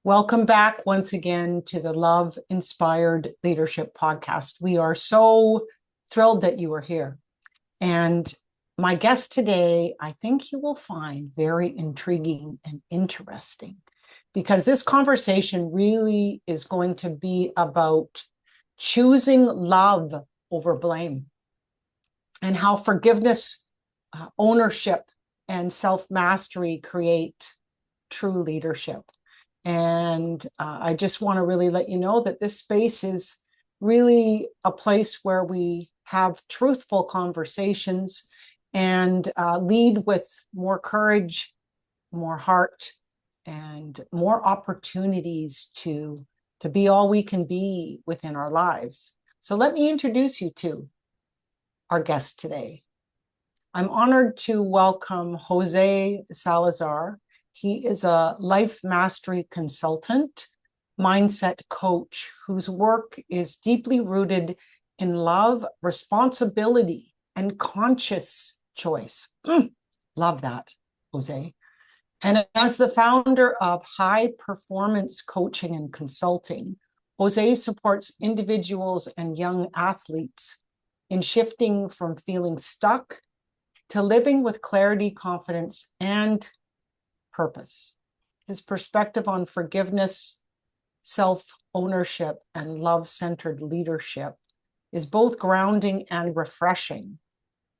Welcome back once again to the Love Inspired Leadership Podcast. We are so thrilled that you are here. And my guest today, I think you will find very intriguing and interesting because this conversation really is going to be about choosing love over blame and how forgiveness, ownership, and self mastery create true leadership. And I just want to really let you know that this space is really a place where we have truthful conversations and lead with more courage, more heart, and more opportunities to be all we can be within our lives. So let me introduce you to our guest today. I'm honored to welcome Jose Salazar. He is a life mastery consultant, mindset coach whose work is deeply rooted in love, responsibility, and conscious choice. Love that, Jose. And as the founder of High Performance Coaching and Consulting, Jose supports individuals and young athletes in shifting from feeling stuck to living with clarity, confidence, and purpose. His perspective on forgiveness, self-ownership, and love-centered leadership is both grounding and refreshing.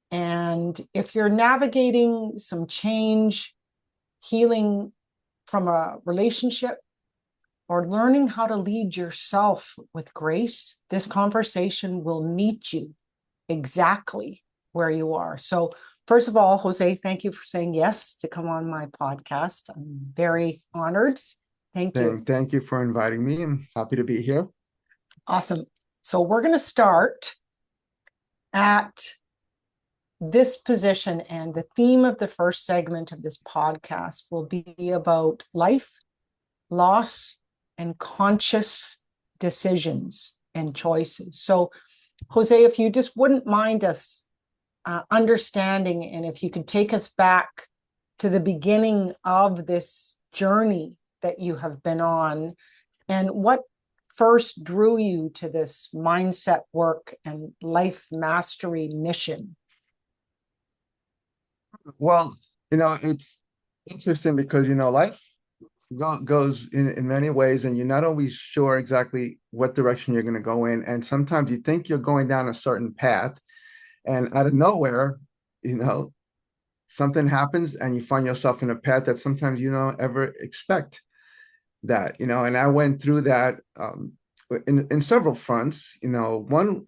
And if you're navigating some change, healing from a relationship, or learning how to lead yourself with grace, this conversation will meet you exactly where you are. So first of all, Jose, thank you for saying yes to come on my podcast. I'm very honored. Thank you. Thank you for inviting me. I'm happy to be here. Awesome. So we're going to start at this position, and the theme of the first segment of this podcast will be about life, loss, and conscious decisions and choices. So, Jose, if you just wouldn't mind us understanding, and if you could take us back to the beginning of this journey that you have been on, and what first drew you to this mindset work and life mastery mission. Well, it's interesting because, life goes in many ways, and you're not always sure exactly what direction you're going to go in. And sometimes you think you're going down a certain path, and out of nowhere, you know, something happens and you find yourself in a path that sometimes you don't ever expect and I went through that in several fronts. One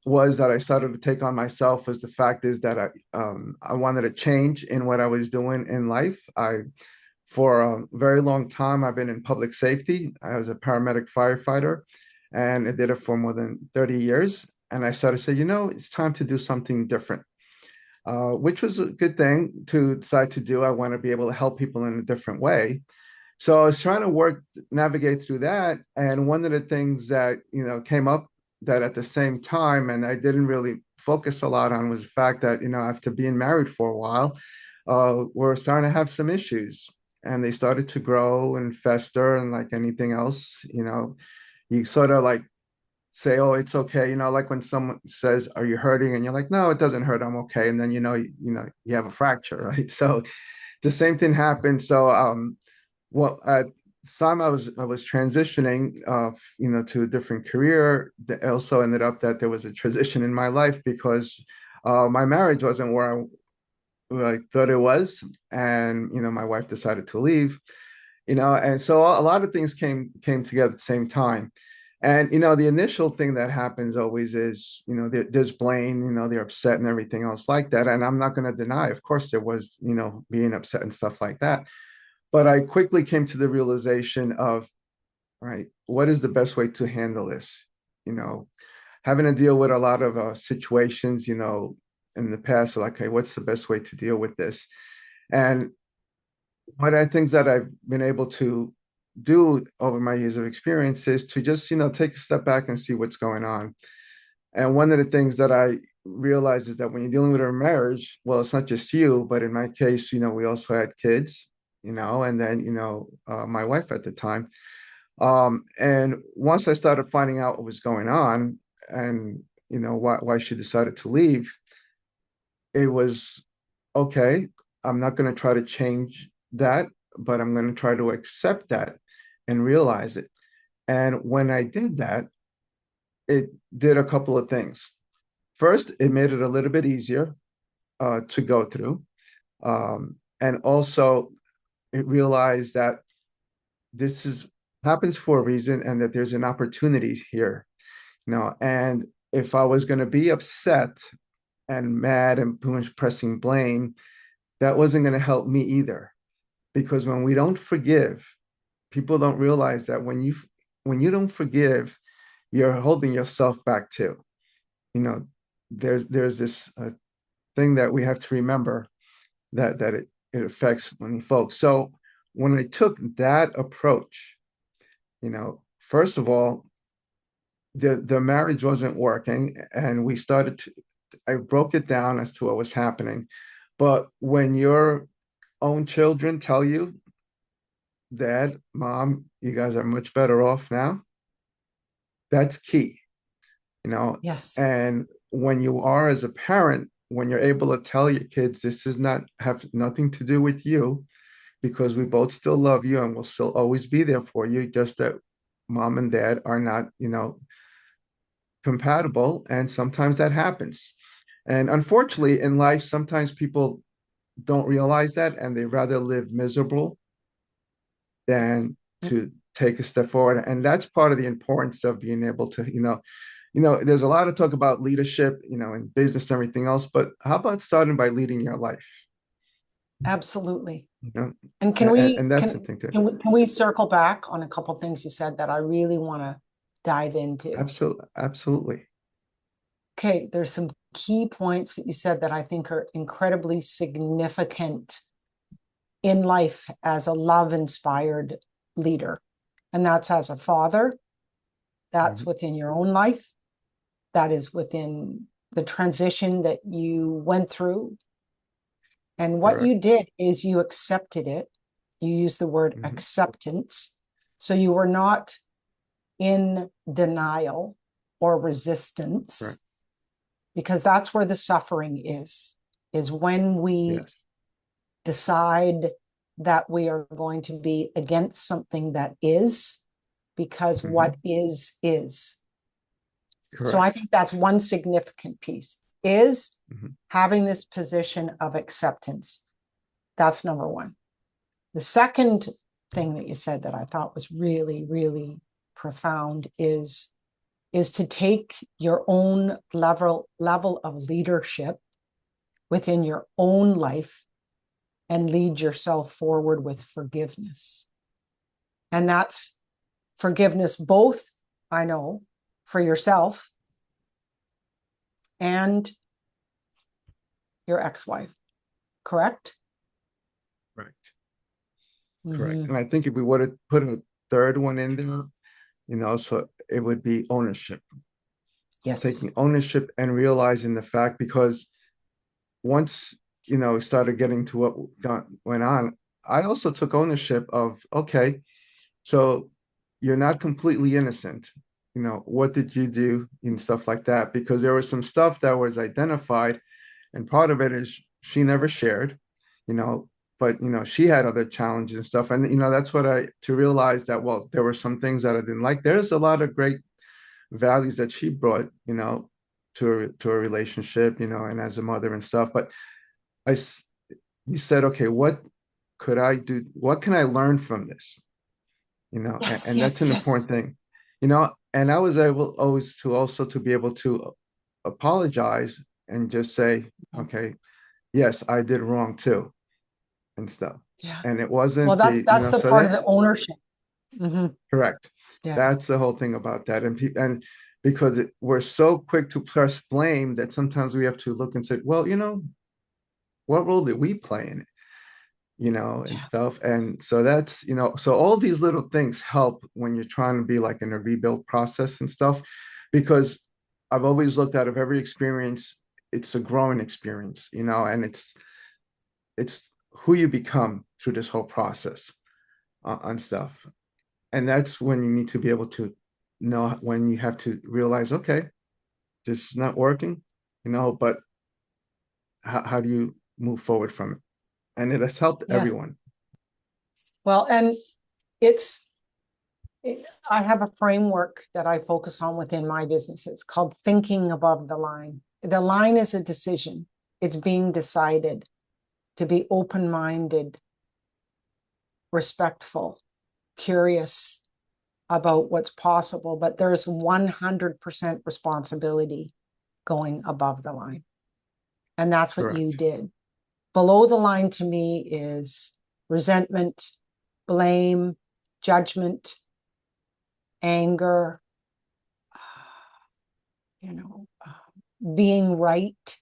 was that I started to take on myself was the fact is that I wanted a change in what I was doing in life. For a very long time, I've been in public safety. I was a paramedic firefighter, and I did it for more than 30 years. And I started to say, it's time to do something different, which was a good thing to decide to do. I want to be able to help people in a different way. So I was trying to navigate through that. And one of the things that, came up that at the same time, and I didn't really focus a lot on, was the fact that, after being married for a while, we're starting to have some issues, and they started to grow and fester. And like anything else, you sort of like say, oh, it's okay. Like when someone says, are you hurting? And you're like, no, it doesn't hurt. I'm okay. And then, you have a fracture, right? So the same thing happened. So, well, at some I was transitioning, to a different career. That also ended up that there was a transition in my life because my marriage wasn't where I thought it was, and my wife decided to leave. And so a lot of things came together at the same time. And the initial thing that happens always is there's blame, they're upset and everything else like that. And I'm not going to deny, of course, there was being upset and stuff like that. But I quickly came to the realization of, right, what is the best way to handle this? Having to deal with a lot of situations, in the past, like, okay, what's the best way to deal with this? And one of the things that I've been able to do over my years of experience is to just, take a step back and see what's going on. And one of the things that I realize is that when you're dealing with a marriage, well, it's not just you, but in my case, we also had kids. and then, my wife at the time. And once I started finding out what was going on and, why she decided to leave, it was okay. I'm not going to try to change that, but I'm going to try to accept that and realize it. And when I did that, it did a couple of things. First, it made it a little bit easier to go through. And also, it realized that this is happens for a reason and that there's an opportunity here. And if I was going to be upset and mad and pressing blame, that wasn't going to help me either. Because when we don't forgive, people don't realize that when you don't forgive, you're holding yourself back too. You know, there's this thing that we have to remember that it affects many folks. So when I took that approach, first of all, the marriage wasn't working, and I broke it down as to what was happening. But when your own children tell you, Dad, Mom, you guys are much better off now, that's key, you know. Yes. And when you are as a parent, when you're able to tell your kids this does not have nothing to do with you, because we both still love you and will still always be there for you, just that mom and dad are not, compatible, and sometimes that happens. And unfortunately, in life, sometimes people don't realize that, and they rather live miserable than to take a step forward. And that's part of the importance of being able to, there's a lot of talk about leadership, in business and everything else, but how about starting by leading your life? Absolutely. You know, And and that's the thing too. can we circle back on a couple things you said that I really want to dive into? Absolutely, absolutely. Okay, there's some key points that you said that I think are incredibly significant in life as a love inspired leader. And that's as a father, that's Mhm. within your own life, that is within the transition that you went through. And what Correct. you did is you accepted it. You used the word Mhm. acceptance. So you were not in denial or resistance, Correct. because that's where the suffering is when we Yes. decide that we are going to be against something that is, because what Mhm. is. So I Correct. think that's one significant piece, is Mhm. having this position of acceptance. That's number one. The second thing that you said that I thought was really, really profound is to take your own level of leadership within your own life and lead yourself forward with forgiveness. And that's forgiveness, both, I know, for yourself and your ex-wife, correct? Correct. Correct. Mm-hmm. And I think if we would have put a third one in there, so it would be ownership, Yes. taking ownership and realizing the fact, because once, we started getting to what went on, I also took ownership of, okay, so you're not completely innocent. What did you do and stuff like that? Because there was some stuff that was identified, and part of it is she never shared, you know, but she had other challenges and stuff. And that's what I to realize that, well, there were some things that I didn't like. There's a lot of great values that she brought, to a relationship, and as a mother and stuff. But I he said, okay, what could I do? What can I learn from this? Yes, And that's yes, an yes. important thing, and I was able always to also to be able to apologize and just say, okay, yes, I did wrong too, and stuff. Yeah. And it Well, wasn't that's the so part of the that's ownership. Hmm. correct. Yeah. That's the whole thing about that. And people, and because we're so quick to press blame that sometimes we have to look and say, well, what role did we play in it? And Yeah. stuff. And so that's, so all these little things help when you're trying to be like in a rebuild process and stuff, because I've always looked at of every experience, it's a growing experience, and it's who you become through this whole process on stuff. And that's when you need to be able to know when you have to realize, okay, this is not working, but how do you move forward from it? And it has helped Yes. everyone. Well, and it's, I have a framework that I focus on within my business. It's called thinking above the line. The line is a decision. It's being decided to be open-minded, respectful, curious about what's possible, but there's 100% responsibility going above the line. And that's what you Correct. did. Below the line to me is resentment, blame, judgment, anger, being right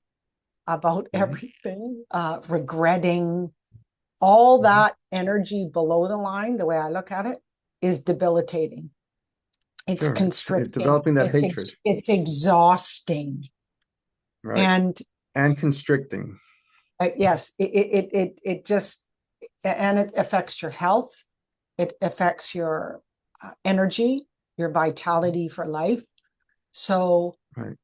about Mhm. everything, regretting. All Mhm. that energy below the line, the way I look at it, is debilitating. It's Sure. It's constricting. developing that hatred, It's exhausting. right? And And constricting, yes, it just, and it affects your health. It affects your energy, your vitality for life. So, right?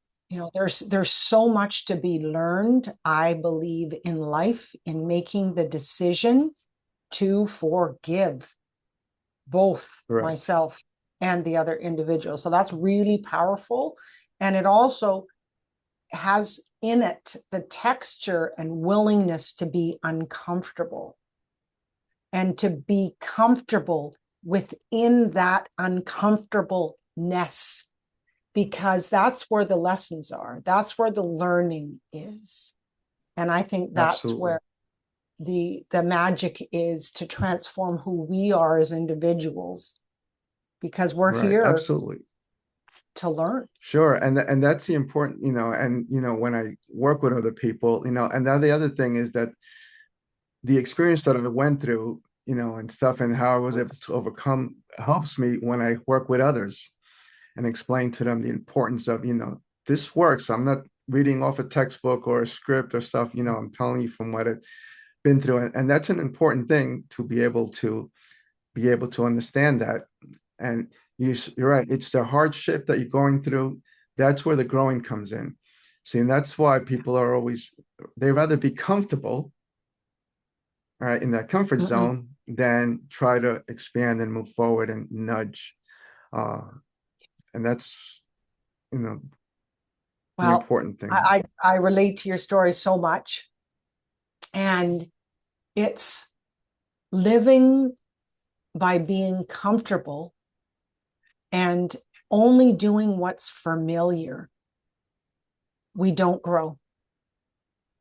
there's so much to be learned, I believe, in life, in making the decision to forgive both Correct. myself and the other individual. So that's really powerful. And it also has in it the texture and willingness to be uncomfortable and to be comfortable within that uncomfortableness, because that's where the lessons are. That's where the learning is. And I think that's Absolutely. where the magic is, to transform who we are as individuals, because we're Right. here Absolutely. to learn. Sure. And that's the important, and when I work with other people, and the other thing is that the experience that I went through, and stuff and how I was able to overcome helps me when I work with others and explain to them the importance of, this works. I'm not reading off a textbook or a script or stuff, I'm telling you from what I've been through. And that's an important thing to be able to understand that. And you're right. It's the hardship that you're going through. That's where the growing comes in. See, and that's why people are always, they rather be comfortable, right, in that comfort Mm-mm. zone than try to expand and move forward and nudge. Uh, and that's, you know, the Well, important thing. I relate to your story so much. And it's living by being comfortable and only doing what's familiar. We don't grow.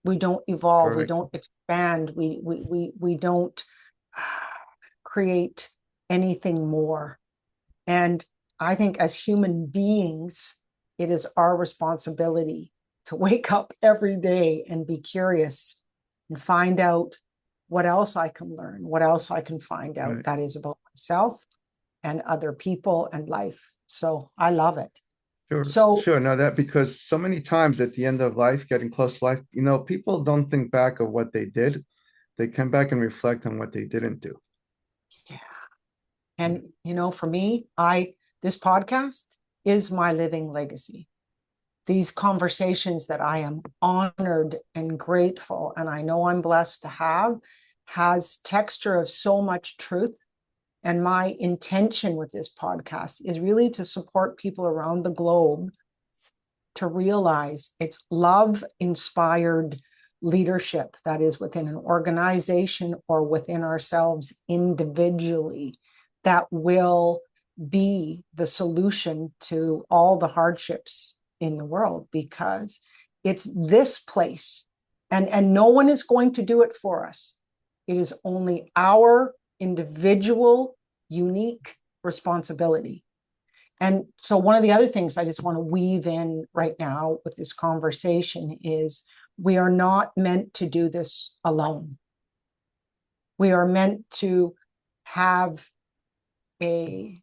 We don't evolve. We Correct. don't expand. We don't create anything more. And I think as human beings, it is our responsibility to wake up every day and be curious and find out what else I can learn, what else I can find out Right. that is about myself and other people and life. So I love it. Sure. So, Sure. No, that because so many times at the end of life, getting close to life, people don't think back of what they did. They come back and reflect on what they didn't do. yeah. And, for me, this podcast is my living legacy. These conversations that I am honored and grateful, and I know I'm blessed to have, has texture of so much truth. And my intention with this podcast is really to support people around the globe to realize it's love inspired leadership that is within an organization or within ourselves individually that will be the solution to all the hardships in the world, because it's this place, and no one is going to do it for us. It is only our individual unique responsibility. And so, one of the other things I just want to weave in right now with this conversation is we are not meant to do this alone. We are meant to have a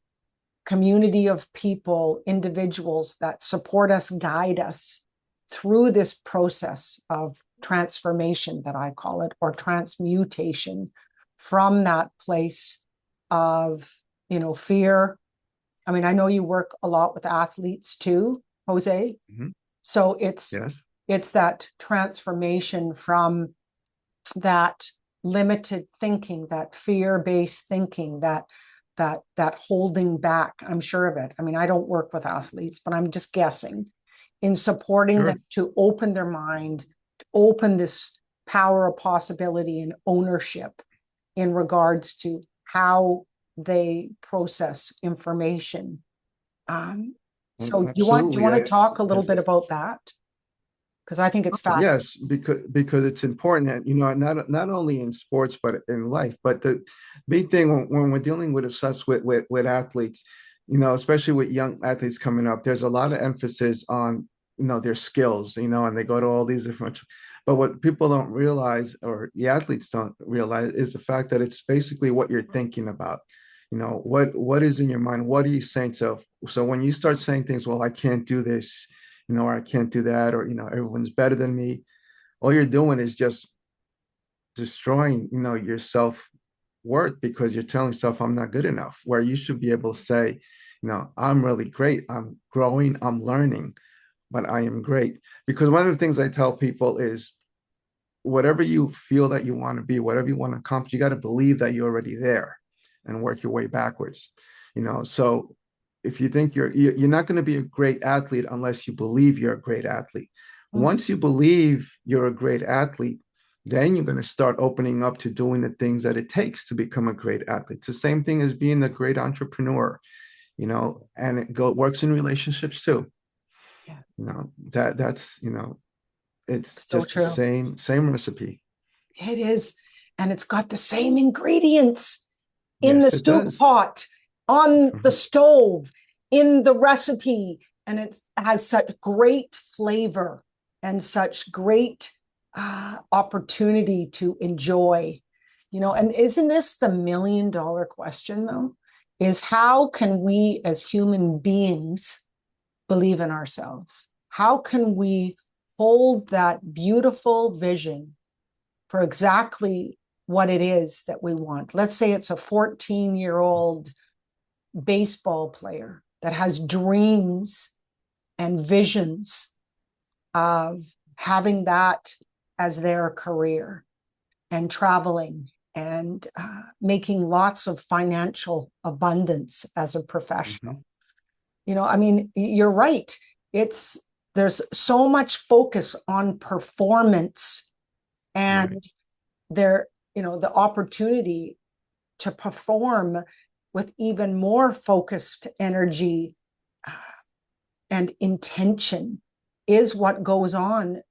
community of people, individuals that support us, guide us through this process of transformation that I call it, or transmutation from that place of, fear. I mean, I know you work a lot with athletes too, Jose. Mhm. So it's Yes. it's that transformation from that limited thinking, that fear-based thinking, that holding back. I'm sure of it. I mean, I don't work with athletes, but I'm just guessing in supporting them Sure. to open their mind, to open this power of possibility and ownership in regards to how they process information. Um, Well, so do you absolutely. want to talk a little That's bit about that? Because I think it's fascinating. yes, because it's important that, not only in sports but in life. But the big thing when we're dealing with such with athletes, especially with young athletes coming up, there's a lot of emphasis on their skills, and they go to all these different. But what people don't realize, or the athletes don't realize, is the fact that it's basically what you're thinking about. What is in your mind? What are you saying? So when you start saying things, well, I can't do this, or I can't do that, or everyone's better than me. All you're doing is just destroying, your self worth, because you're telling yourself I'm not good enough. Where you should be able to say, I'm really great. I'm growing. I'm learning, but I am great. Because one of the things I tell people is, whatever you feel that you want to be, whatever you want to accomplish, you got to believe that you're already there and work your way backwards. So if you think you're not going to be a great athlete unless you believe you're a great athlete. Mm, Once you believe you're a great athlete, then you're going to start opening up to doing the things that it takes to become a great athlete. It's the same thing as being a great entrepreneur, and works in relationships too. yeah, That's it's so just the true. same recipe. It is. And it's got the same ingredients in the Yes, it soup does. pot, on the Mhm. stove, in the recipe. And it has such great flavor and such great opportunity to enjoy. And isn't this the $1 million question, though? Is how can we as human beings believe in ourselves? How can we hold that beautiful vision for exactly what it is that we want? Let's say it's a 14-year-old baseball player that has dreams and visions of having that as their career and traveling and making lots of financial abundance as a professional. Mhm. I mean, you're right. It's There's so much focus on performance, Right. and the opportunity to perform with even more focused energy uh, and intention is what goes on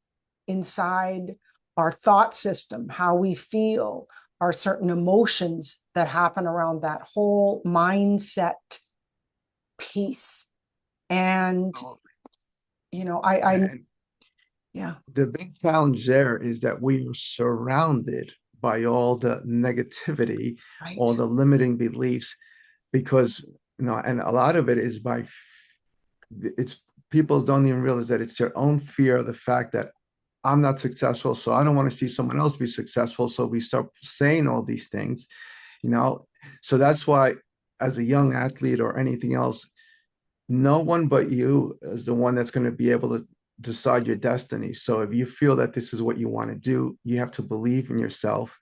inside our thought system, how we feel, our certain emotions that happen around that whole mindset piece. And So, I and yeah, the big challenge there is that we are surrounded by all the negativity, all right. the limiting beliefs, because and a lot of it is it's people don't even realize that it's their own fear of the fact that I'm not successful, so I don't want to see someone else be successful. So we start saying all these things, you know. So that's why, as a young athlete or anything else, no one but you is the one that's going to be able to decide your destiny. So if you feel that this is what you want to do, you have to believe in yourself.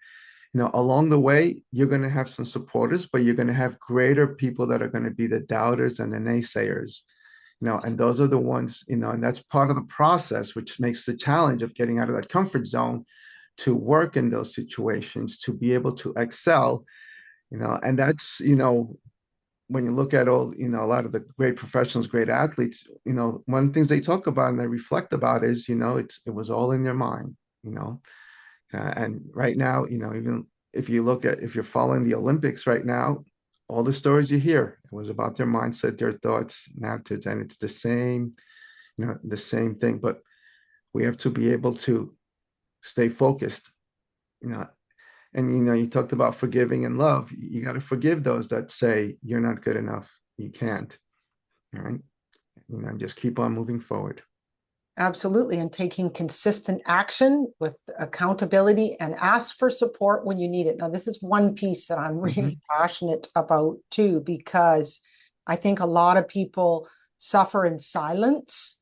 Along the way, you're going to have some supporters, but you're going to have greater people that are going to be the doubters and the naysayers. And those are the ones, and that's part of the process, which makes the challenge of getting out of that comfort zone to work in those situations, to be able to excel, and that's, when you look at all, a lot of the great professionals, great athletes, one of the things they talk about and they reflect about is, it was all in their mind, you know. And right now, even if you're following the Olympics right now, all the stories you hear, it was about their mindset, their thoughts, and attitudes, and it's the same thing. But we have to be able to stay focused, you know. And you talked about forgiving and love. You got to forgive those that say you're not good enough, you can't. All right. Just keep on moving forward. Absolutely. And taking consistent action with accountability and ask for support when you need it. Now, this is one piece that I'm really Hmm. passionate about too, because I think a lot of people suffer in silence,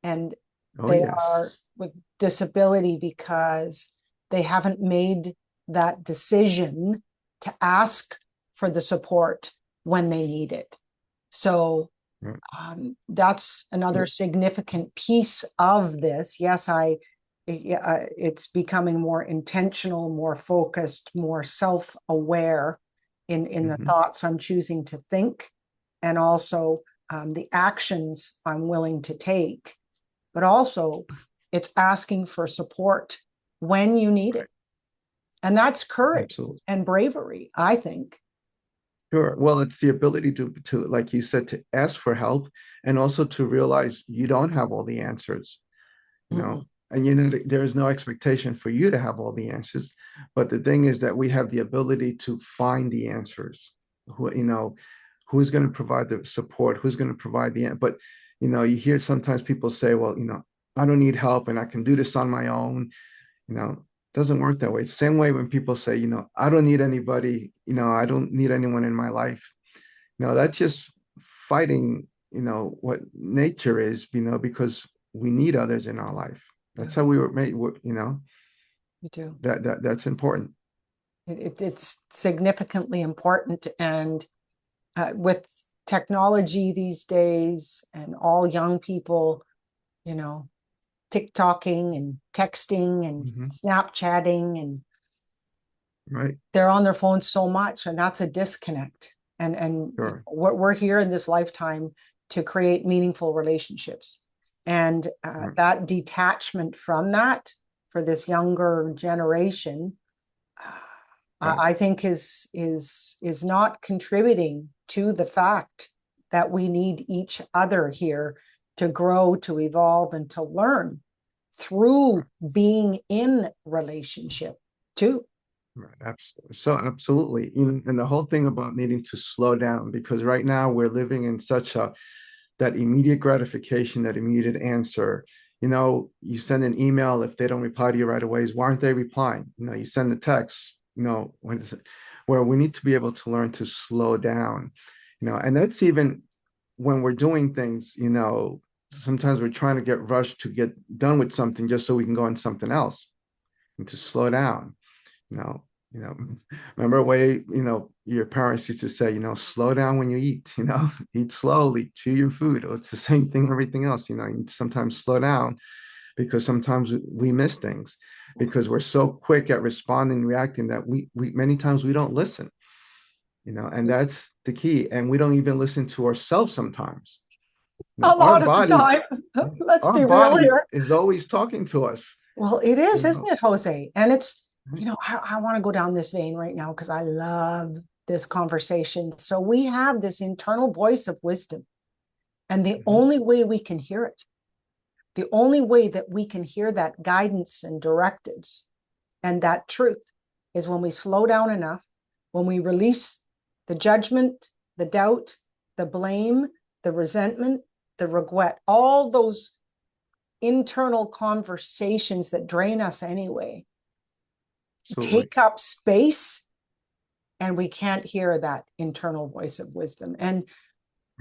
and Oh, they are yes. with disability because they haven't made that decision to ask for the support when they need it. So Right. that's another significant piece of this. Yes, it's becoming more intentional, more focused, more self-aware in the Hmm. thoughts I'm choosing to think, and also the actions I'm willing to take. But also, it's asking for support when you need Right. it, and that's courage Absolutely. and bravery, I think. Sure. Well, it's the ability to, like you said, to ask for help and also to realize you don't have all the answers, Mm-mm. and there is no expectation for you to have all the answers. But the thing is that we have the ability to find the answers. Who's going to provide the support? Who's going to provide but you hear sometimes people say, well, I don't need help and I can do this on my own. It doesn't work that way. It's the same way when people say, I don't need anybody, I don't need anyone in my life. That's just fighting, what nature is, because we need others in our life. That's Yeah, how we were made, you do. that's important. It's significantly important. And with technology these days, and all young people, you know, TikToking and texting and Hmm. Snapchatting, and Right. they're on their phones so much, and that's a disconnect. And Sure. we're here in this lifetime to create meaningful relationships, and Right. that detachment from that for this younger generation, Right. I think is not contributing to the fact that we need each other here to grow, to evolve, and to learn through being in relationship too. Right. Absolutely. So absolutely. And the whole thing about needing to slow down, because right now we're living in such that immediate gratification, that immediate answer. You send an email, if they don't reply to you right away, why aren't they replying? You send a text, when is it? Where we need to be able to learn to slow down, and that's even when we're doing things, sometimes we're trying to get rushed to get done with something just so we can go on something else, and to slow down, you know, you know, remember a way, your parents used to say, slow down when you eat, eat slowly, chew your food. It's the same thing, everything else, you need to sometimes slow down because sometimes we miss things because we're so quick at responding, reacting that we many times we don't listen, and that's the key. And we don't even listen to ourselves sometimes. A Our lot of the body, time. Let's our be real body here. is always talking to us, Well, it you is, isn't know. it, Jose? And it's, Right. I want to go down this vein right now because I love this conversation. So we have this internal voice of wisdom, and the Mhm. only way we can hear it, the only way that we can hear that guidance and directives and that truth is when we slow down enough, when we release the judgment, the doubt, the blame, the resentment, the regret, all those internal conversations that drain us anyway, Absolutely. take up space, and we can't hear that internal voice of wisdom. And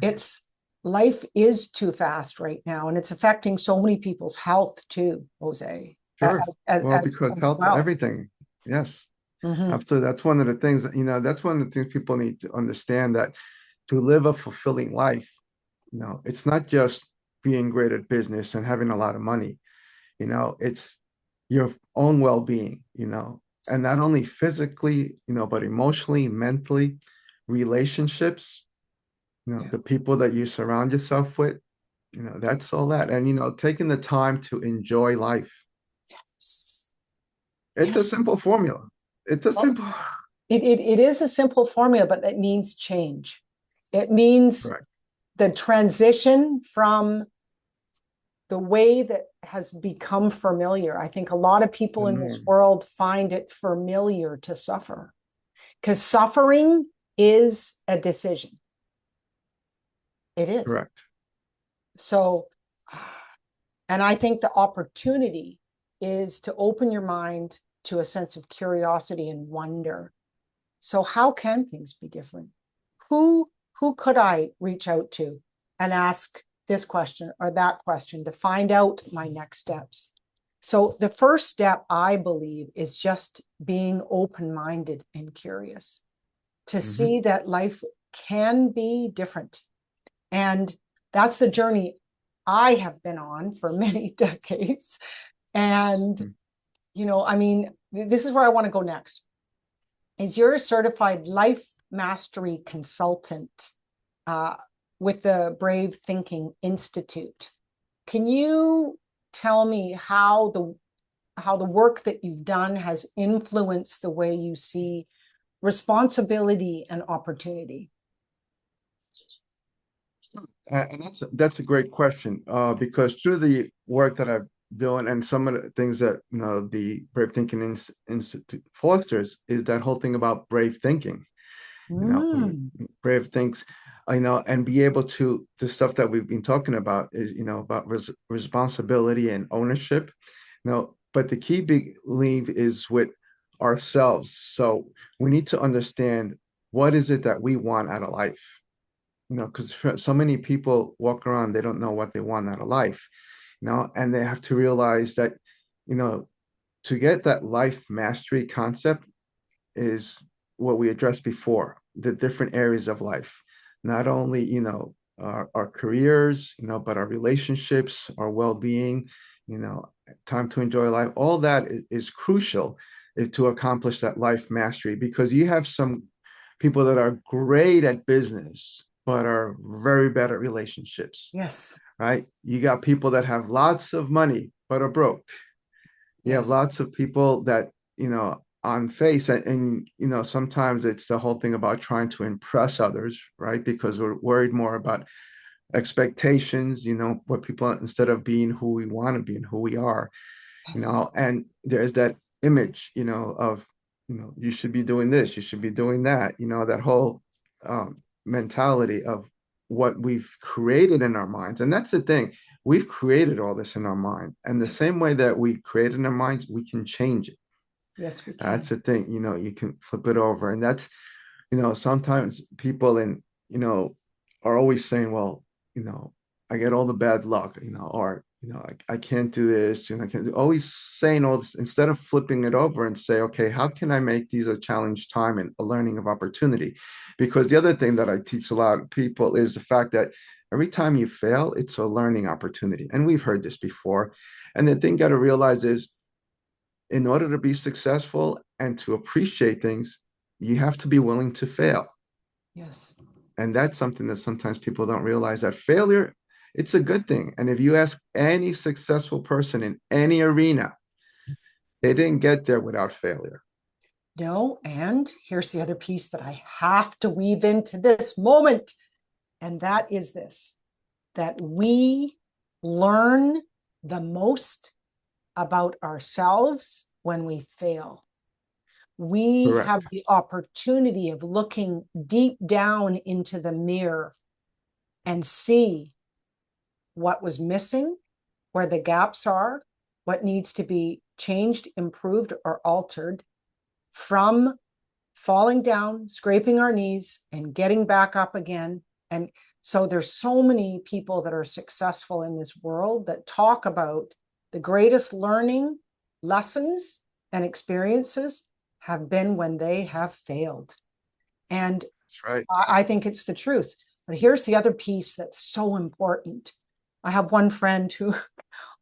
it's life is too fast right now, and it's affecting so many people's health too, Jose, Sure. Well, because as health, well. everything. Yes. Mm-hmm. Absolutely. That's one of the things, that's one of the things people need to understand, that to live a fulfilling life, it's not just being great at business and having a lot of money, it's your own well-being, and not only physically, but emotionally, mentally, relationships, Yeah. the people that you surround yourself with, that's all that. And, taking the time to enjoy life. Yes. It's a Yes. simple formula. It's a Well, simple. it is a simple formula, but that means change. It means Correct. the transition from the way that has become familiar. I think a lot of The people in this norm. world find it familiar to suffer, because suffering is a decision. It is. Correct. So And I think the opportunity is to open your mind to a sense of curiosity and wonder. So how can things be different? Who who could I reach out to and ask this question or that question to find out my next steps? So the first step, I believe, is just being open-minded and curious to Hmm. see that life can be different. And that's the journey I have been on for many decades. And, I mean, this is where I want to go next. Is you're a certified life mastery consultant uh, with the Brave Thinking Institute. Can you tell me how the work that you've done has influenced the way you see responsibility and opportunity? And that's a great question, because through the work that I've done and some of the things that the Brave Thinking Institute fosters is that whole thing about brave thinking. When Mm, you brave thinks, and be able to the stuff that we've been talking about is about responsibility and ownership. But the key belief is with ourselves. So we need to understand what is it that we want out of life, because so many people walk around, they don't know what they want out of life, and they have to realize that, you know, to get that life mastery concept is what we addressed before, the different areas of life, not only, our careers, but our relationships, our well-being, you know, time to enjoy life. All that is crucial to accomplish that life mastery, because you have some people that are great at business, but are very bad at relationships, yes, right? You got people that have lots of money, but are broke. You have yes, lots of people that, on face, and sometimes it's the whole thing about trying to impress others, right? Because we're worried more about expectations, what people, instead of being who we want to be and who we are, yes, and there's that image, of, you should be doing this, you should be doing that, that whole mentality of what we've created in our minds. And that's the thing. We've created all this in our mind. And the yes, same way that we create in our minds, we can change it. yes, we That's can. the thing, you can flip it over. And that's, sometimes people are always saying, well, I get all the bad luck, or, I can't do this, and I can't do, always saying all this instead of flipping it over and say, okay, how can I make these a challenge time and a learning of opportunity? Because the other thing that I teach a lot of people is the fact that every time you fail, it's a learning opportunity. And we've heard this before. And the thing you got to realize is, in order to be successful and to appreciate things, you have to be willing to fail. Yes, And that's something that sometimes people don't realize, that failure, it's a good thing. And if you ask any successful person in any arena, they didn't get there without failure. no, and here's the other piece that I have to weave into this moment, and that is this: that we learn the most about ourselves when we fail. We have Correct. the opportunity of looking deep down into the mirror and see what was missing, where the gaps are, what needs to be changed, improved, or altered from falling down, scraping our knees, and getting back up again. And so there's so many people that are successful in this world that talk about the greatest learning lessons and experiences have been when they have failed. And That's right. I think it's the truth. But here's the other piece that's so important. I have one friend who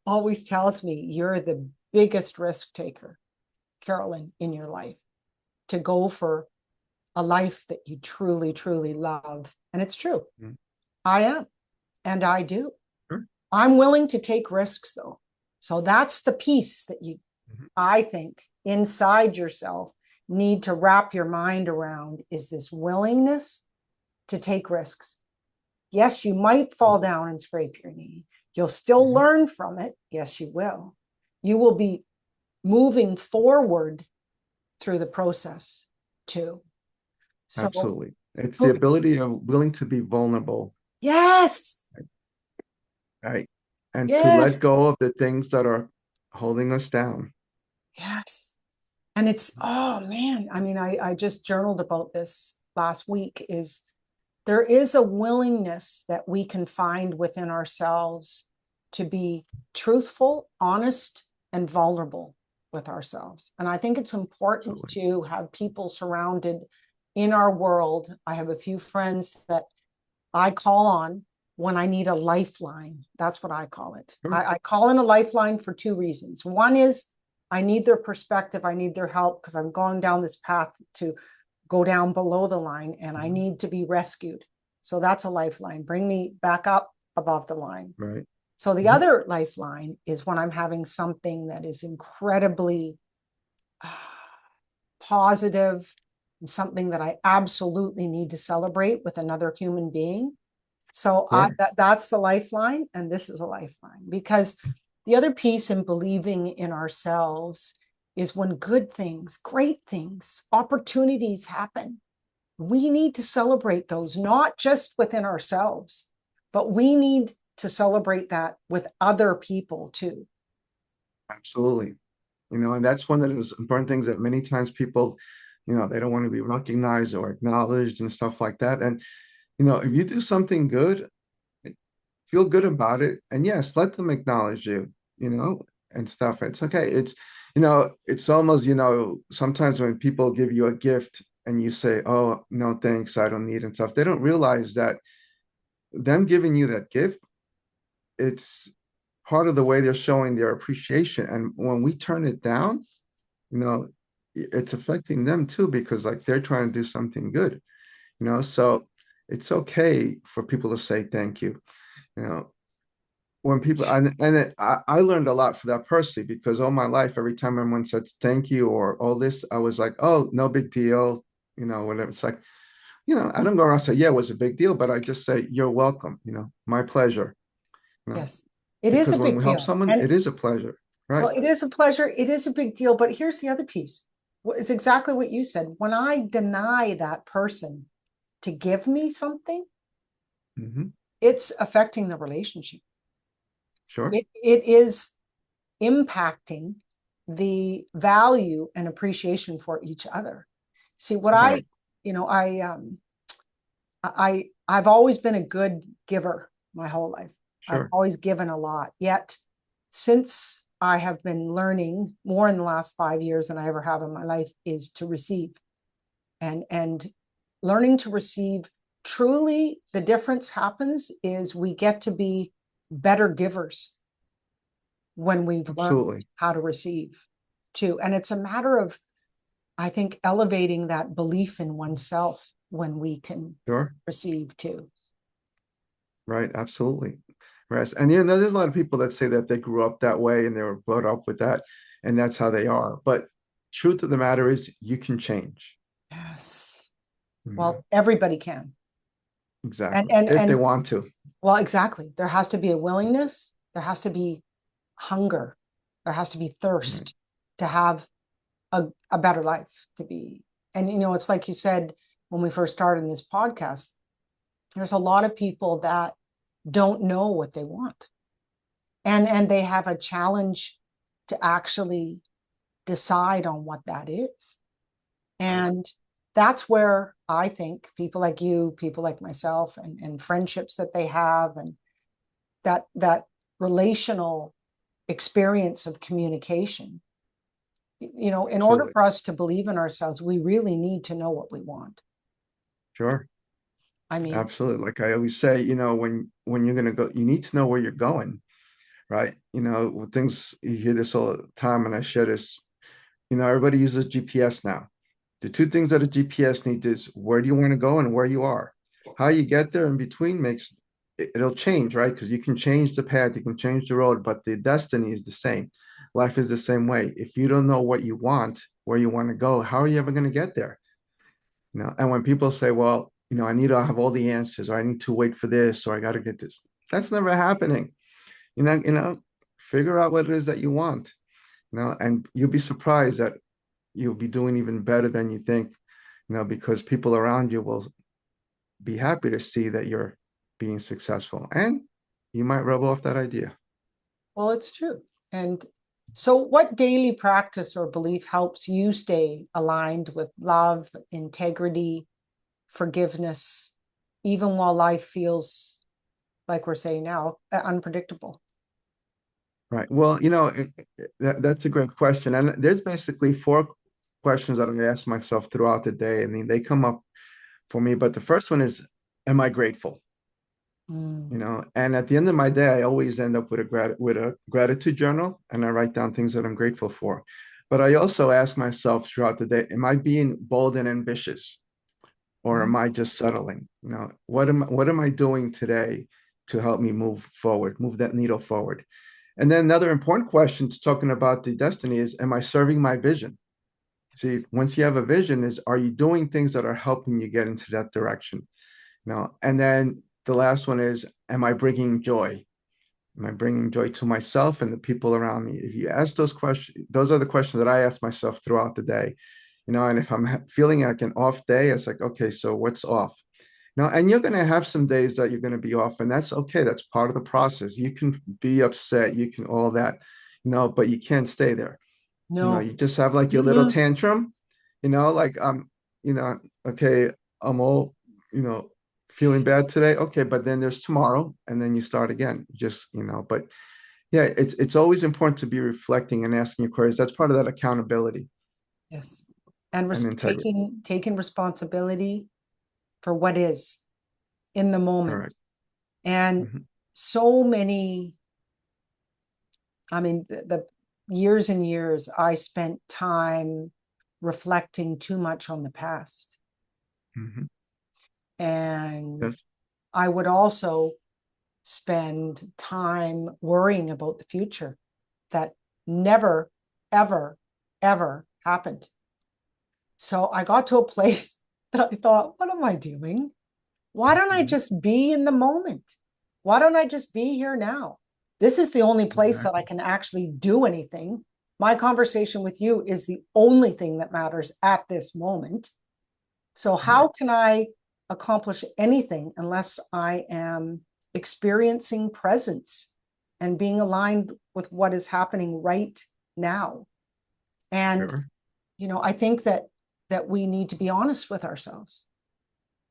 always tells me, you're the biggest risk taker, Carolyn, in your life, to go for a life that you truly, truly love. And it's true. Mhm. I am. And I do. Sure. I'm willing to take risks, though. So that's the piece that you, Mhm. I think, inside yourself need to wrap your mind around, is this willingness to take risks. Yes, you might fall down and scrape your knee. You'll still Mhm. learn from it. Yes, you will. You will be moving forward through the process too. So, Absolutely. It's the ability of willing to be vulnerable, yes, right? and to let Yes. go of the things that are holding us down. Yes. And it's, oh man, I mean, I just journaled about this last week is there is a willingness that we can find within ourselves to be truthful, honest, and vulnerable with ourselves. And I think it's important Absolutely. to have people surrounded in our world. I have a few friends that I call on when I need a lifeline. That's what I call it. Sure. I call in a lifeline for two reasons. One is I need their perspective, I need their help because I'm going down this path to go down below the line and I Mhm. need to be rescued. So that's a lifeline. Bring me back up above the line. Right. So the Mhm. other lifeline is when I'm having something that is incredibly uh, positive and something that I absolutely need to celebrate with another human being. So Sure. that's the lifeline, and this is a lifeline because the other piece in believing in ourselves is when good things, great things, opportunities happen. We need to celebrate those, not just within ourselves, but we need to celebrate that with other people too. Absolutely. And that's one of those important things that many times people, they don't want to be recognized or acknowledged and stuff like that. And, if you do something good, feel good about it. And yes, let them acknowledge you, and stuff. It's okay. It's almost, sometimes when people give you a gift and you say, oh, no, thanks, I don't need and stuff, they don't realize that them giving you that gift, it's part of the way they're showing their appreciation. And when we turn it down, it's affecting them too, because like they're trying to do something good, so it's okay for people to say thank you. You know, when people I learned a lot for that personally because all my life, every time anyone said thank you or all this, I was like, oh, no big deal, whatever. It's like, I don't go around and say, yeah, it was a big deal, but I just say, you're welcome, my pleasure, you know, Yes, it is because a when big we help deal. someone, And it is a pleasure, well, right? it is a pleasure. It is a big deal. But here's the other piece. It's exactly what you said. When I deny that person to give me something, Hmm. it's affecting the relationship. Sure. It is impacting the value and appreciation for each other. See, what Right. I've always been a good giver my whole life. I've Sure. always given a lot. Yet, since I have been learning more in the last 5 years than I ever have in my life, is to receive and learning to receive. Truly, the difference happens is we get to be better givers when we've learned Absolutely. how to receive too. And it's a matter of, I think, elevating that belief in oneself when we can Sure. receive too. Right. Absolutely. Right. And there's a lot of people that say that they grew up that way and they were brought up with that, and that's how they are. But truth of the matter is, you can change. Yes. You know, Well, everybody can. And exactly. and If they and want to. well, exactly. There has to be a willingness, there has to be hunger, there has to be Right. thirst to have a better life to be. And it's like you said when we first started in this podcast, there's a lot of people that don't know what they want. And they have a challenge to actually decide on what that is. Right. And that's where I think people like you, people like myself, and friendships that they have, and that relational experience of communication. In order Absolutely. for us to believe in ourselves, we really need to know what we want. Sure. I mean, Absolutely. Like I always say, when you're gonna go, you need to know where you're going, right? When things you hear this all the time, and I share this, everybody uses GPS now. The two things that a GPS needs is where do you want to go and where you are. How you get there in between it'll change, right? Because you can change the path, you can change the road, but the destiny is the same. Life is the same way. If you don't know what you want, where you want to go, how are you ever going to get there? And when people say, well, I need to have all the answers, or I need to wait for this, or I got to get this, that's never happening. Figure out what it is that you want, and you'll be surprised that you'll be doing even better than you think, because people around you will be happy to see that you're being successful and you might rub off that idea. Well, it's true. And so, what daily practice or belief helps you stay aligned with love, integrity, forgiveness, even while life feels, like we're saying now, unpredictable? Right. Well, that's a great question. And there's basically four questions that I ask myself throughout the day. I mean, they come up for me, but the first one is, am I grateful? Mm. And at the end of my day, I always end up with a gratitude journal, and I write down things that I'm grateful for. But I also ask myself throughout the day, am I being bold and ambitious, or Mm. am I just settling? What am I doing today to help me move forward, move that needle forward? And then another important question to talking about the destiny is, am I serving my vision? See, Yes. once you have a vision, is are you doing things that are helping you get into that direction? And then the last one is, am I bringing joy? Am I bringing joy to myself and the people around me? If you ask those questions, those are the questions that I ask myself throughout the day. And if I'm feeling like an off day, it's like, okay, so what's off? And you're going to have some days that you're going to be off, and that's okay. That's part of the process. You can be upset, you can all that, but you can't stay there. No. You just have like your little Mhm. tantrum, like you know, okay, I'm all, you know, feeling bad today. Okay, but then there's tomorrow, and then you start again. But yeah, it's always important to be reflecting and asking your queries. That's part of that accountability Yes. And and integrity. taking responsibility for what is in the moment. Correct. And Mhm. so many, I mean, the years and years I spent time reflecting too much on the past. Mhm. And Yes. I would also spend time worrying about the future that never, ever, ever happened. So I got to a place that I thought, what am I doing? Why don't I Mhm. just be in the moment? Why don't I just be here now? This is the only place that I Exactly. can actually do anything. My conversation with you is the only thing that matters at this moment. So, how Right. can I accomplish anything unless I am experiencing presence and being aligned with what is happening right now? And, Sure. I think that we need to be honest with ourselves.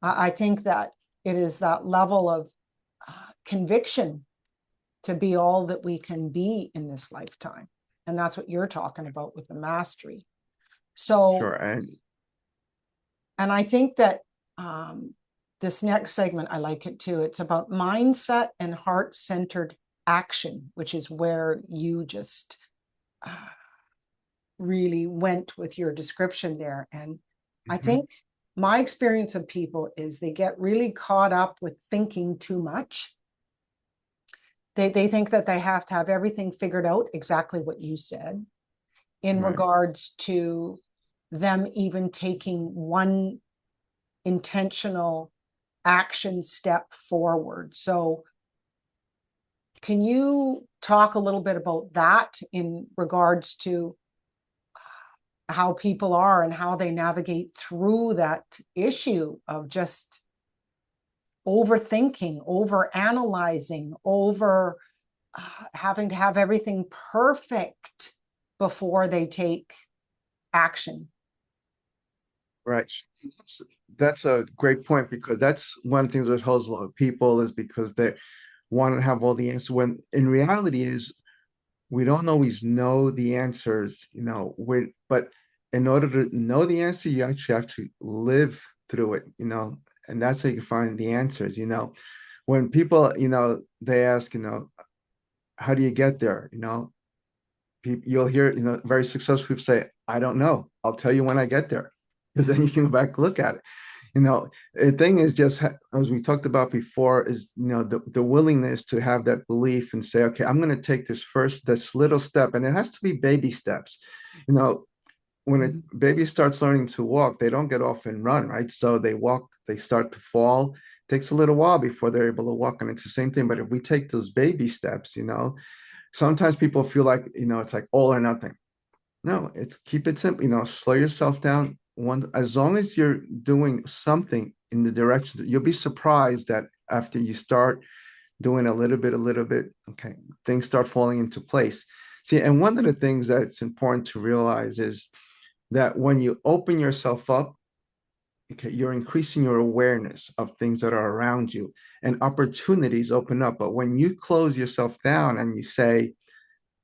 I think that it is that level of conviction to be all that we can be in this lifetime. And that's what you're talking about with the mastery. So, Sure. And and I think that this next segment, I like it too. It's about mindset and heart centered action, which is where you just uh, really went with your description there. And I mhm. think my experience of people is they get really caught up with thinking too much. They think that they have to have everything figured out, exactly what you said, in Right. regards to them even taking one intentional action step forward. So, can you talk a little bit about that in regards to how people are and how they navigate through that issue of just overthinking, over analyzing, over having to have everything perfect before they take action? Right. That's, that's a great point, because that's one of the things that holds a lot of people, is because they want to have all the answers, when in reality is we don't always know the answers, but in order to know the answer, you actually have to live through it, and that's how you find the answers. When people, they ask, how do you get there? You'll hear, very successful people say, I don't know. I'll tell you when I get there. Because then you can go back and look at it. The thing is just, as we talked about before, is, the willingness to have that belief and say, okay, I'm going to take this little step, and it has to be baby steps. You know, when a Mhm. baby starts learning to walk, they don't get off and run, right? So they walk, they start to fall. It takes a little while before they're able to walk, and it's the same thing. But if we take those baby steps, sometimes people feel like, it's like all or nothing. No, it's keep it simple, slow yourself down. As long as you're doing something in the direction, you'll be surprised that after you start doing a little bit, okay, things start falling into place. See, and one of the things that's important to realize is that when you open yourself up, okay, you're increasing your awareness of things that are around you and opportunities open up. But when you close yourself down and you say,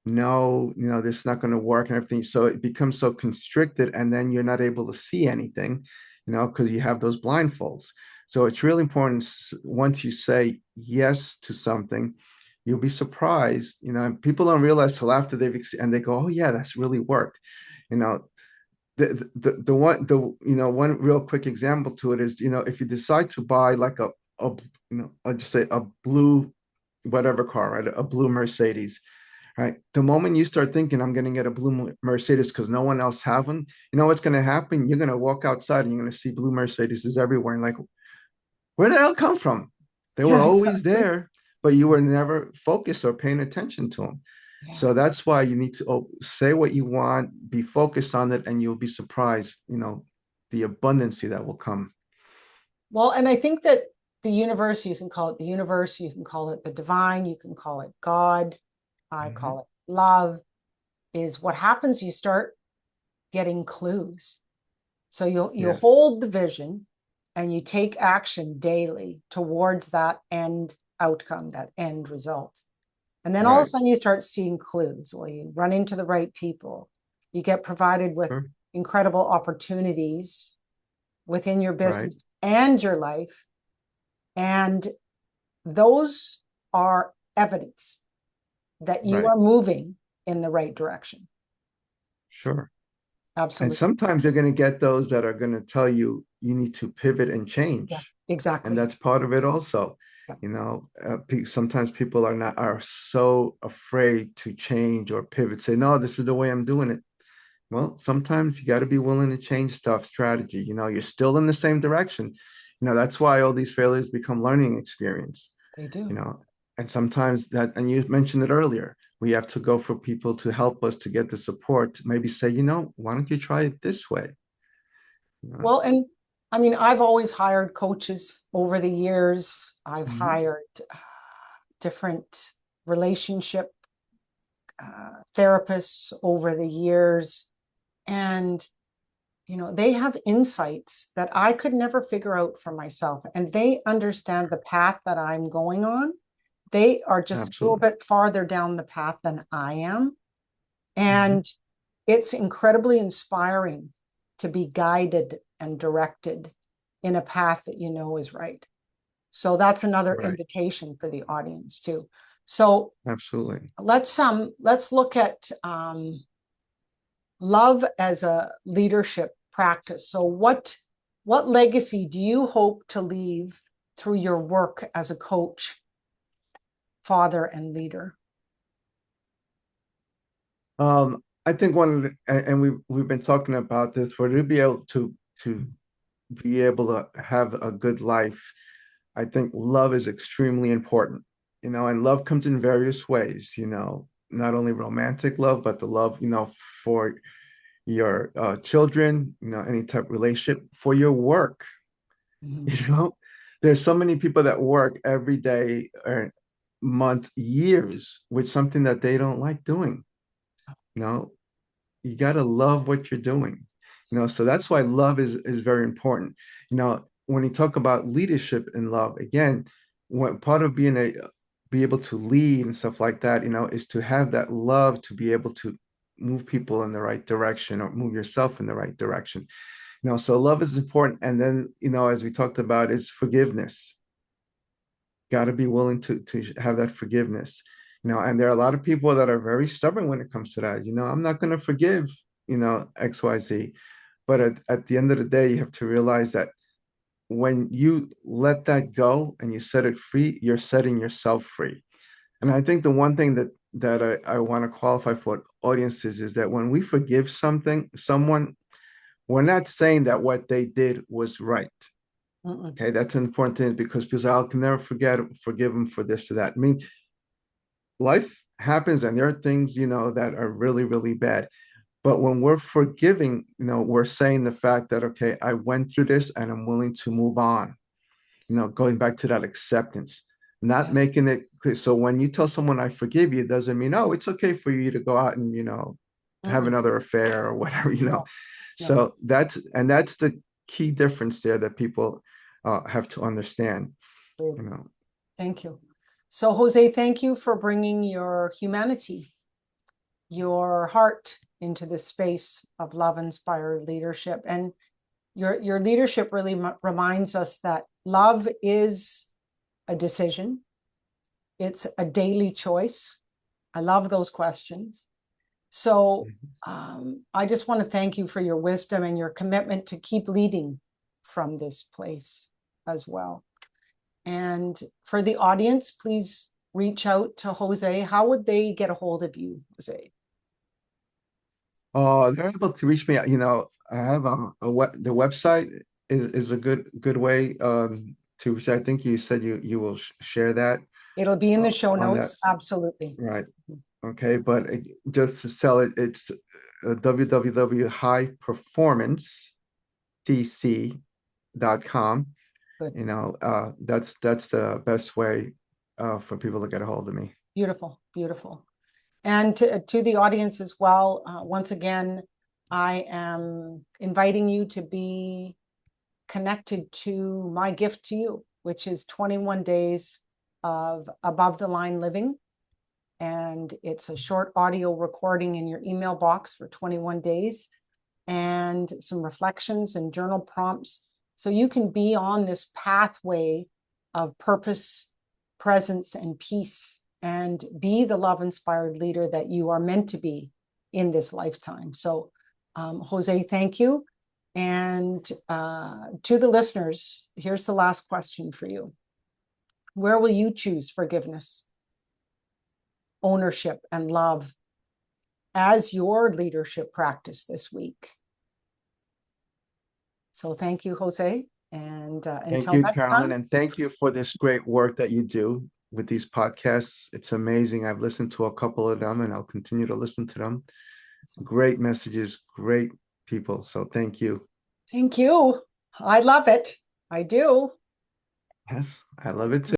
no, this is not going to work and everything, so it becomes so constricted, and then you're not able to see anything, because you have those blindfolds. So it's really important, once you say yes to something, you'll be surprised. People don't realize till after and they go, oh yeah, that's really worked. You know, one real quick example to it is, if you decide to buy like I'll just say a blue whatever car, right, a blue Mercedes, right, the moment you start thinking I'm going to get a blue Mercedes because no one else have one, you know what's going to happen? You're going to walk outside and you're going to see blue Mercedes everywhere, and like, where the hell come from? They were Yeah, always exactly. there, but you were never focused or paying attention to them. Yeah. So that's why you need to say what you want, be focused on it, and you'll be surprised, the abundancy that will come. Well, and I think that the universe, you can call it the universe, you can call it the divine, you can call it God, I Mhm. call it love, is what happens. You start getting clues. So you'll Yes. hold the vision and you take action daily towards that end outcome, that end result. And then all of a Right. sudden you start seeing clues. Well, you run into the right people. You get provided with Sure. incredible opportunities within your Right. business and your life. And those are evidence that you Right. are moving in the right direction. Sure. And Absolutely. sometimes you're going to get those that are going to tell you you need to pivot and Yes, change. And exactly. that's part of it also. Yeah. Sometimes people are so afraid to change or pivot, say, no, this is the way I'm doing it. Well, sometimes you got to be willing to change stuff, strategy. You're still in the same direction. That's why all these failures become learning experience, They you do. know, and sometimes and you mentioned it earlier, we have to go for people to help us to get the support, to maybe say, why don't you try it this way? You know? Well, and I mean, I've always hired coaches over the years. I've Mhm. hired different relationship therapists over the years. And, they have insights that I could never figure out for myself. And they understand the path that I'm going on. They are just a little Absolutely. bit farther down the path than I am. Mhm. And it's incredibly inspiring to be guided and directed in a path that you know is right. So that's another Right. invitation for the audience too. So Absolutely. let's look at love as a leadership practice. So what legacy do you hope to leave through your work as a coach, father, and leader? I think one of the, and we've been talking about this, for to be able to be able to have a good life, I think love is extremely important. And love comes in various ways, not only romantic love, but the love, for your children, any type of relationship, for your work, Mhm. you know. There's so many people that work every day or month, years with something that they don't like doing. You know, you got to love what you're doing. So that's why love is very important. When you talk about leadership and love, again, what part of be able to lead and stuff like that, is to have that love to be able to move people in the right direction or move yourself in the right direction. So love is important. And then, as we talked about, is forgiveness. Got to be willing to have that forgiveness. And there are a lot of people that are very stubborn when it comes to that. I'm not going to forgive, XYZ. But at the end of the day, you have to realize that when you let that go and you set it free, you're setting yourself free. And I think the one thing that I want to qualify for audiences is that when we forgive someone, we're not saying that what they did was right. Mm-mm. Okay, that's an important thing, because people say, I can never forgive them for this or that. I mean, life happens and there are things, that are really, really bad. But when we're forgiving, we're saying the fact that, okay, I went through this and I'm willing to move on, going back to that acceptance. not Yes. making it clear. So when you tell someone I forgive you, it doesn't mean, oh, it's okay for you to go out and, have Mm-mm. another affair or whatever. No, no. So that's the key difference there that people have to understand, Great. you know. Thank you. So, Jose, thank you for bringing your humanity, your heart into this space of love-inspired leadership. And your leadership really reminds us that love is a decision. It's a daily choice. I love those questions. So I just want to thank you for your wisdom and your commitment to keep leading from this place as well. And for the audience, please reach out to Jose. How would they get a hold of you, Jose? They're able to reach me. I have the website is a good way to. I think you said you will share that It'll be in the show on that, notes. Absolutely. right? Okay, but just to sell it, it's www.highperformancedc.com. Good. That's the best way for people to get a hold of me. Beautiful. Beautiful. And to the audience as well, once again, I am inviting you to be connected to my gift to you, which is 21 days of above the line living. And it's a short audio recording in your email box for 21 days and some reflections and journal prompts. So you can be on this pathway of purpose, presence, and peace, and be the love inspired leader that you are meant to be in this lifetime. So, Jose, thank you. And to the listeners, here's the last question for you. Where will you choose forgiveness, ownership, and love as your leadership practice this week? So thank you, Jose. And Thank until you, next Carolyn, time. and thank you for this great work that you do with these podcasts. It's amazing. I've listened to a couple of them, and I'll continue to listen to them. Great messages, great people. So thank you. Thank you. I love it. I do. Yes, I love it too.